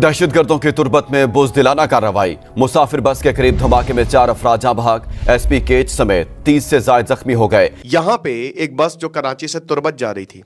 دہشت گردوں کی تربت میں بزدلانہ کارروائی، مسافر بس کے قریب دھماکے میں 4 افراد جاں بحق، ایس پی کیچ سمیت 30 سے زائد زخمی ہو گئے۔ یہاں پہ ایک بس جو کراچی سے تربت جا رہی تھی،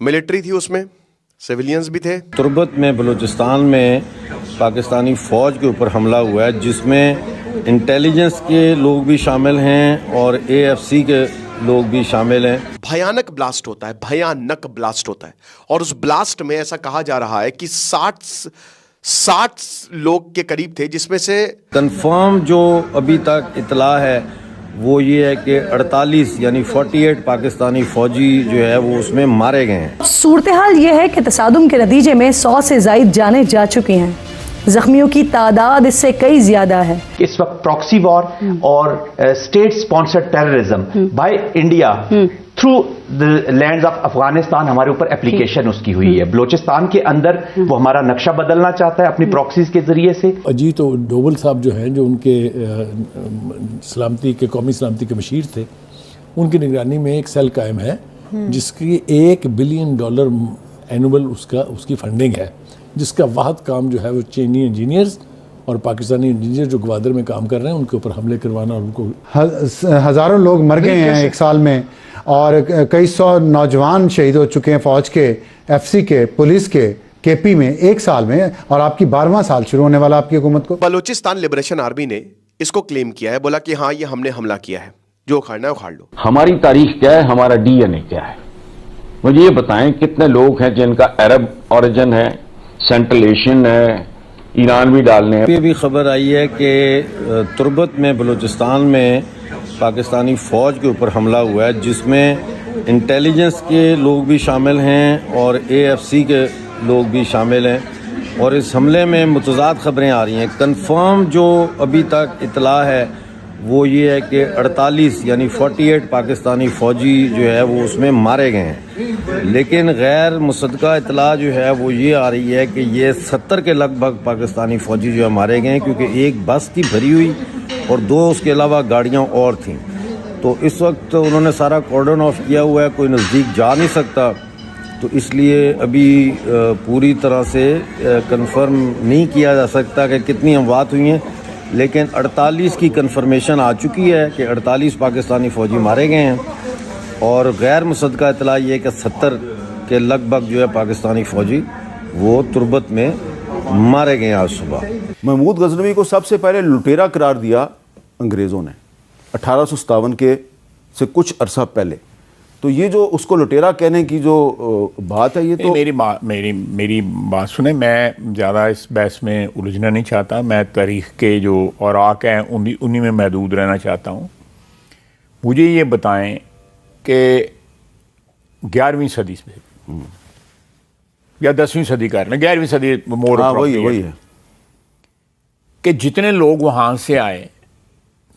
ملٹری تھی، اس میں سیولینز بھی تھے۔ تربت میں بلوچستان میں پاکستانی فوج کے اوپر حملہ ہوا ہے، جس میں انٹیلیجنس کے لوگ بھی شامل ہیں اور اے ایف سی کے لوگ بھی شامل ہیں۔ بھیانک بلاسٹ ہوتا ہے، بھیانک بلاسٹ ہوتا ہے، اور اس بلاسٹ میں ایسا کہا جا رہا ہے کہ 60 لوگ کے قریب تھے، جس میں سے کنفرم جو ابھی تک اطلاع ہے وہ یہ ہے کہ 48 یعنی 48 پاکستانی فوجی جو ہے وہ اس میں مارے گئے ہیں۔ صورتحال یہ ہے کہ تصادم کے نتیجے میں 100 سے زائد جانیں جا چکی ہیں، زخمیوں کی تعداد اس سے کئی زیادہ ہے۔ اس وقت پراکسی وار اور state sponsored terrorism by India through the lands of Afghanistan ہمارے اوپر اپلیکیشن اس کی ہوئی ہے۔ بلوچستان کے اندر وہ ہمارا نقشہ بدلنا چاہتا ہے اپنی پراکسیز کے ذریعے سے۔ اجیت ڈوبل صاحب جو ہیں، جو ان کے سلامتی کے قومی سلامتی کے مشیر تھے، ان کی نگرانی میں ایک سیل قائم ہے جس کی $1 بلین اینول اس کی فنڈنگ ہے، جس کا واحد کام جو ہے وہ چینی انجینئرز اور پاکستانی انجینئر جو گوادر میں کام کر رہے ہیں ان کے اوپر حملے کروانا، اور ان کو ہزاروں لوگ مر گئے ہیں ایک سال میں، اور کئی سو نوجوان شہید ہو چکے ہیں فوج کے، ایف سی کے، پولیس کے، کے پی میں ایک سال میں، اور آپ کی 12واں سال شروع ہونے والا آپ کی حکومت کو۔ بلوچستان لبریشن آرمی نے اس کو کلیم کیا ہے، بولا کہ ہاں یہ ہم نے حملہ کیا ہے، جو اکھاڑنا ہے اکھاڑ لو۔ ہماری تاریخ کیا ہے، ہمارا ڈی این اے کیا ہے؟ مجھے یہ بتائیں کتنے لوگ ہیں جن کا عرب اوریجن ہے، سینٹرل ایشین ہے، ایران بھی ڈالنے ہیں۔ یہ بھی خبر آئی ہے کہ تربت میں بلوچستان میں پاکستانی فوج کے اوپر حملہ ہوا ہے، جس میں انٹیلیجنس کے لوگ بھی شامل ہیں اور اے ایف سی کے لوگ بھی شامل ہیں، اور اس حملے میں متضاد خبریں آ رہی ہیں۔ کنفرم جو ابھی تک اطلاع ہے وہ یہ ہے کہ 48 یعنی 48 پاکستانی فوجی جو ہے وہ اس میں مارے گئے ہیں، لیکن غیر مصدقہ اطلاع جو ہے وہ یہ آ رہی ہے کہ یہ 70 کے لگ بھگ پاکستانی فوجی جو ہے مارے گئے ہیں، کیونکہ ایک بس تھی بھری ہوئی اور 2 اس کے علاوہ گاڑیاں اور تھیں۔ تو اس وقت انہوں نے سارا کارڈن آف کیا ہوا ہے، کوئی نزدیک جا نہیں سکتا، تو اس لیے ابھی پوری طرح سے کنفرم نہیں کیا جا سکتا کہ کتنی اموات ہوئی ہیں، لیکن 48 کی کنفرمیشن آ چکی ہے کہ 48 پاکستانی فوجی مارے گئے ہیں، اور غیر مصدقہ اطلاع یہ ہے کہ 70 کے لگ بھگ جو ہے پاکستانی فوجی وہ تربت میں مارے گئے ہیں آج صبح۔ محمود غزنوی کو سب سے پہلے لٹیرا قرار دیا انگریزوں نے 1857 کے سے کچھ عرصہ پہلے، تو یہ جو اس کو لٹیرا کہنے کی جو بات ہے، یہ تو میری بات سنیں، میں زیادہ اس بحث میں الجھنا نہیں چاہتا، میں تاریخ کے جو اوراق ہیں انہی میں محدود رہنا چاہتا ہوں۔ مجھے یہ بتائیں کہ 11ویں صدی سے یا 10ویں صدی کا 11ویں صدی مور وہی ہے کہ جتنے لوگ وہاں سے آئے،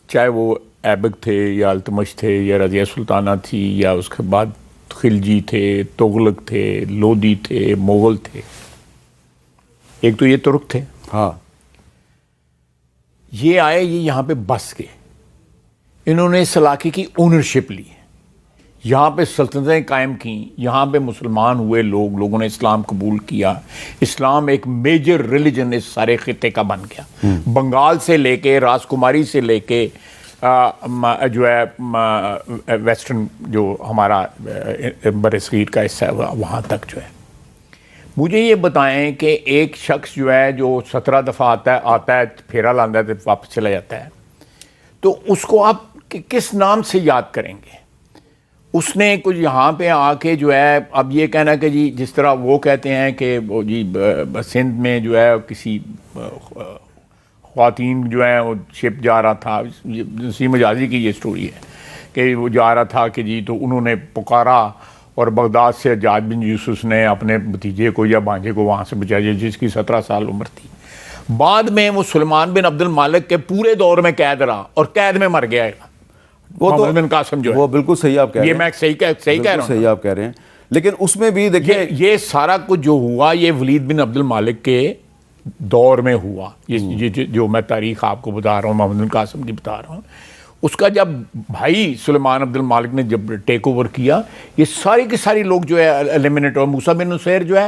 چاہے وہ ایبک تھے یا التمش تھے یا رضیہ سلطانہ تھی، یا اس کے بعد خلجی تھے، تغلق تھے، لودھی تھے، مغل تھے، ایک تو یہ ترک تھے، ہاں، یہ آئے، یہ یہاں پہ بس گئے، انہوں نے اس علاقے کی اونرشپ لی، یہاں پہ سلطنتیں قائم کیں، یہاں پہ مسلمان ہوئے لوگوں نے اسلام قبول کیا، اسلام ایک میجر ریلیجن اس سارے خطے کا بن گیا، بنگال سے لے کے راجکماری سے لے کے جو ہے ویسٹرن جو ہمارا برصغیر کا حصہ ہے وہاں تک جو ہے۔ مجھے یہ بتائیں کہ ایک شخص جو ہے جو 17 دفعہ آتا ہے پھیرا لاندہ ہے تو واپس چلا جاتا ہے، تو اس کو آپ کس نام سے یاد کریں گے؟ اس نے کچھ یہاں پہ آ کے جو ہے اب یہ کہنا کہ جی جس طرح وہ کہتے ہیں کہ وہ جی سندھ میں جو ہے کسی خواتین جو ہیں وہ شپ جا رہا تھا، نسیم حجازی کی یہ سٹوری ہے کہ وہ جا رہا تھا کہ جی تو انہوں نے پکارا اور بغداد سے حجاج بن یوسف نے اپنے بھتیجے کو یا بھانجے کو وہاں سے بچایا جس کی 17 سال عمر تھی۔ بعد میں وہ سلیمان بن عبد المالک کے پورے دور میں قید رہا اور قید میں مر گیا ہے محمد بن قاسم جو ہے۔ وہ بالکل صحیح آپ کہہ رہے ہیں، یہ میں صحیح کہہ رہا ہوں، صحیح آپ کہہ رہے ہیں، لیکن اس میں بھی دیکھیں یہ سارا کچھ جو ہوا یہ ولید بن عبد المالک کے دور میں ہوا، یہ جو میں تاریخ آپ کو بتا رہا ہوں، محمد بن قاسم کی بتا رہا ہوں، اس کا جب بھائی سلیمان عبد المالک نے جب ٹیک اوور کیا، یہ ساری کی ساری لوگ جو ہے ایلیمنیٹ، اور موسیٰ بن نصیر جو ہے